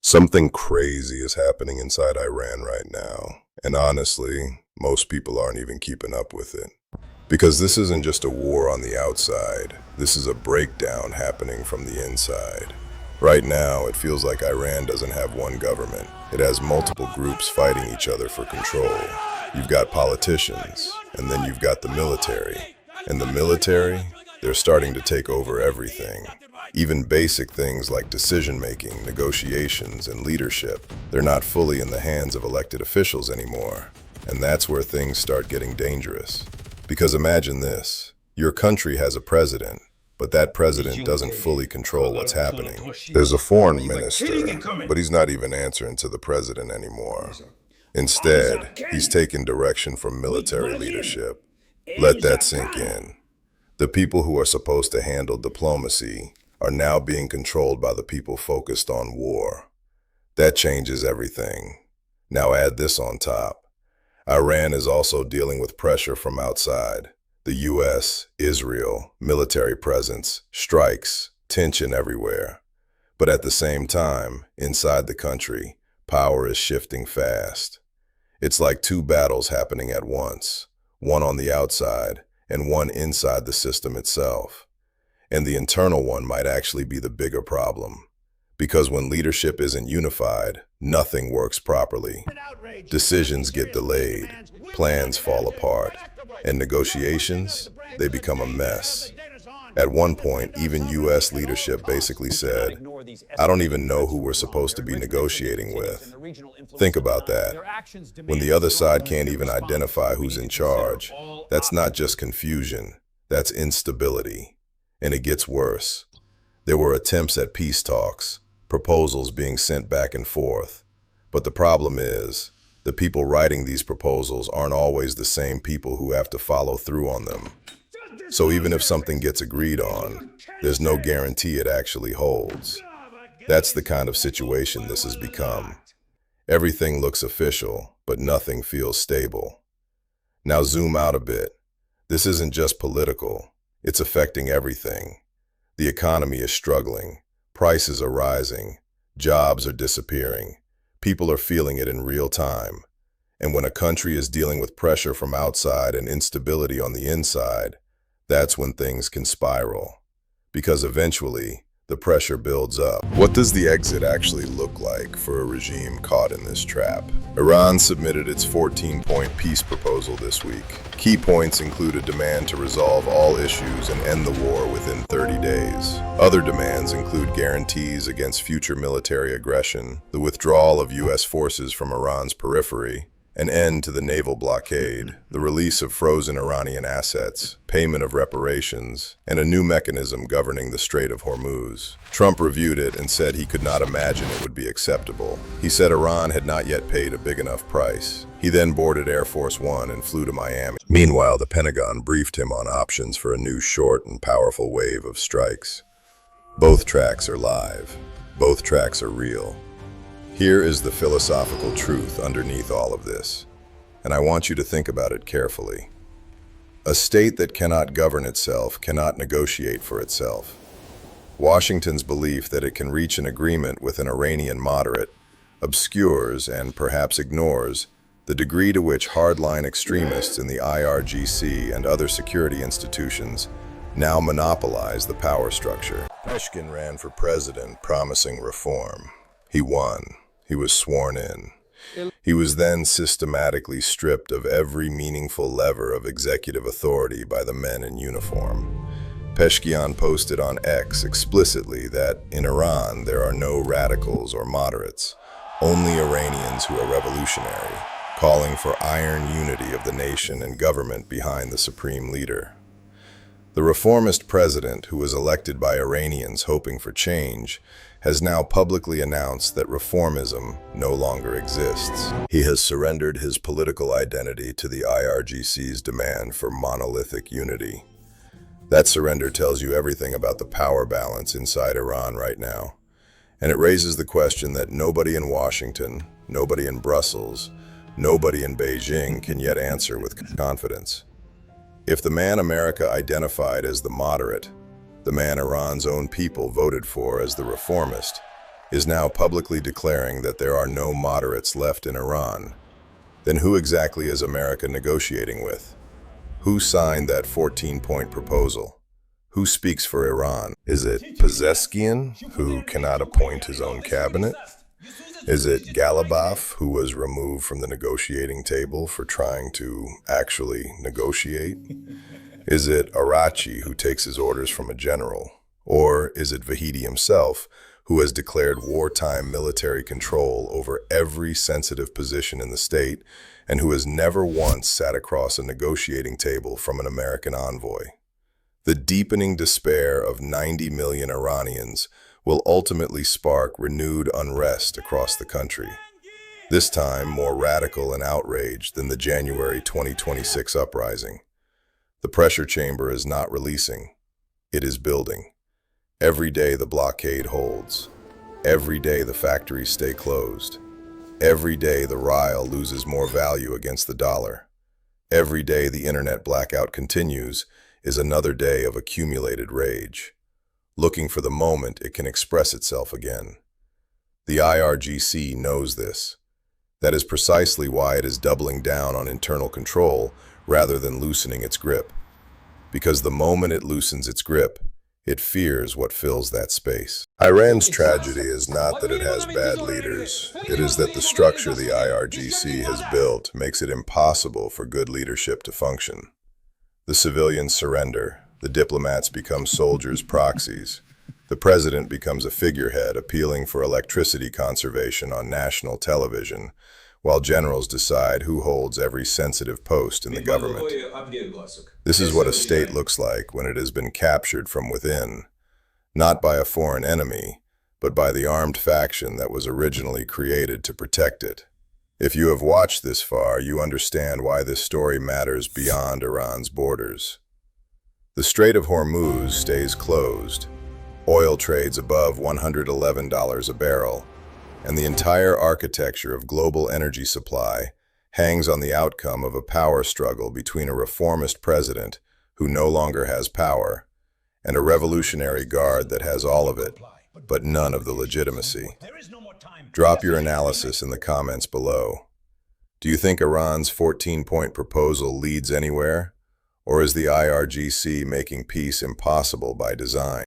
Something crazy is happening inside Iran right now, and honestly, most people aren't even keeping up with it. Because this isn't just a war on the outside, this is a breakdown happening from the inside. Right now, it feels like Iran doesn't have one government. It has multiple groups fighting each other for control. You've got politicians, and then you've got the military. And the military, they're starting to take over everything. Even basic things like decision-making, negotiations, and leadership, they're not fully in the hands of elected officials anymore. And that's where things start getting dangerous. Because imagine this, your country has a president, but that president doesn't fully control what's happening. There's a foreign minister, but he's not even answering to the president anymore. Instead, he's taking direction from military leadership. Let that sink in. The people who are supposed to handle diplomacy are now being controlled by the people focused on war. That changes everything. Now add this on top. Iran is also dealing with pressure from outside. The US, Israel, military presence, strikes, tension everywhere. But at the same time, inside the country, power is shifting fast. It's like two battles happening at once, one on the outside and one inside the system itself. And the internal one might actually be the bigger problem. Because when leadership isn't unified, nothing works properly. Decisions get delayed, plans fall apart, and negotiations, they become a mess. At one point, even US leadership basically said, "I don't even know who we're supposed to be negotiating with." Think about that. When the other side can't even identify who's in charge, that's not just confusion, that's instability. And it gets worse. There were attempts at peace talks, proposals being sent back and forth. But the problem is, the people writing these proposals aren't always the same people who have to follow through on them. So even if something gets agreed on, there's no guarantee it actually holds. That's the kind of situation this has become. Everything looks official, but nothing feels stable. Now zoom out a bit. This isn't just political. It's affecting everything. The economy is struggling. Prices are rising. Jobs are disappearing. People are feeling it in real time. And when a country is dealing with pressure from outside and instability on the inside, that's when things can spiral. Because eventually, the pressure builds up. What does the exit actually look like for a regime caught in this trap? Iran submitted its 14-point peace proposal this week. Key points include a demand to resolve all issues and end the war within 30 days. Other demands include guarantees against future military aggression, the withdrawal of US forces from Iran's periphery, an end to the naval blockade, the release of frozen Iranian assets, payment of reparations, and a new mechanism governing the Strait of Hormuz. Trump reviewed it and said he could not imagine it would be acceptable. He said Iran had not yet paid a big enough price. He then boarded Air Force One and flew to Miami. Meanwhile, the Pentagon briefed him on options for a new short and powerful wave of strikes. Both tracks are live. Both tracks are real. Here is the philosophical truth underneath all of this, and I want you to think about it carefully. A state that cannot govern itself cannot negotiate for itself. Washington's belief that it can reach an agreement with an Iranian moderate obscures and perhaps ignores the degree to which hardline extremists in the IRGC and other security institutions now monopolize the power structure. Peshkin ran for president promising reform. He won. He was sworn in. He was then systematically stripped of every meaningful lever of executive authority by the men in uniform. Peshkian posted on X explicitly that in Iran there are no radicals or moderates, only Iranians who are revolutionary, calling for iron unity of the nation and government behind the supreme leader. The reformist president, who was elected by Iranians hoping for change, has now publicly announced that reformism no longer exists. He has surrendered his political identity to the IRGC's demand for monolithic unity. That surrender tells you everything about the power balance inside Iran right now. And it raises the question that nobody in Washington, nobody in Brussels, nobody in Beijing can yet answer with confidence. If the man America identified as the moderate, the man Iran's own people voted for as the reformist, is now publicly declaring that there are no moderates left in Iran, then who exactly is America negotiating with? Who signed that 14-point proposal? Who speaks for Iran? Is it Pezeskian, who cannot appoint his own cabinet? Is it Galibaf, who was removed from the negotiating table for trying to actually negotiate? Is it Arachi, who takes his orders from a general? Or is it Vahidi himself, who has declared wartime military control over every sensitive position in the state and who has never once sat across a negotiating table from an American envoy? The deepening despair of 90 million Iranians will ultimately spark renewed unrest across the country, this time more radical and outraged than the January 2026 uprising. The pressure chamber is not releasing, it is building. Every day the blockade holds. Every day the factories stay closed. Every day the rial loses more value against the dollar. Every day the internet blackout continues is another day of accumulated rage, looking for the moment it can express itself again. The IRGC knows this. That is precisely why it is doubling down on internal control rather than loosening its grip. Because the moment it loosens its grip, it fears what fills that space. Iran's tragedy is not that it has bad leaders. It is that the structure the IRGC has built makes it impossible for good leadership to function. The civilians surrender. The diplomats become soldiers' proxies. The president becomes a figurehead appealing for electricity conservation on national television, while generals decide who holds every sensitive post in the government. This is what a state looks like when it has been captured from within, not by a foreign enemy, but by the armed faction that was originally created to protect it. If you have watched this far, you understand why this story matters beyond Iran's borders. The Strait of Hormuz stays closed. Oil trades above $111 a barrel, and the entire architecture of global energy supply hangs on the outcome of a power struggle between a reformist president who no longer has power and a revolutionary guard that has all of it, but none of the legitimacy. Drop your analysis in the comments below. Do you think Iran's 14-point proposal leads anywhere, or is the IRGC making peace impossible by design?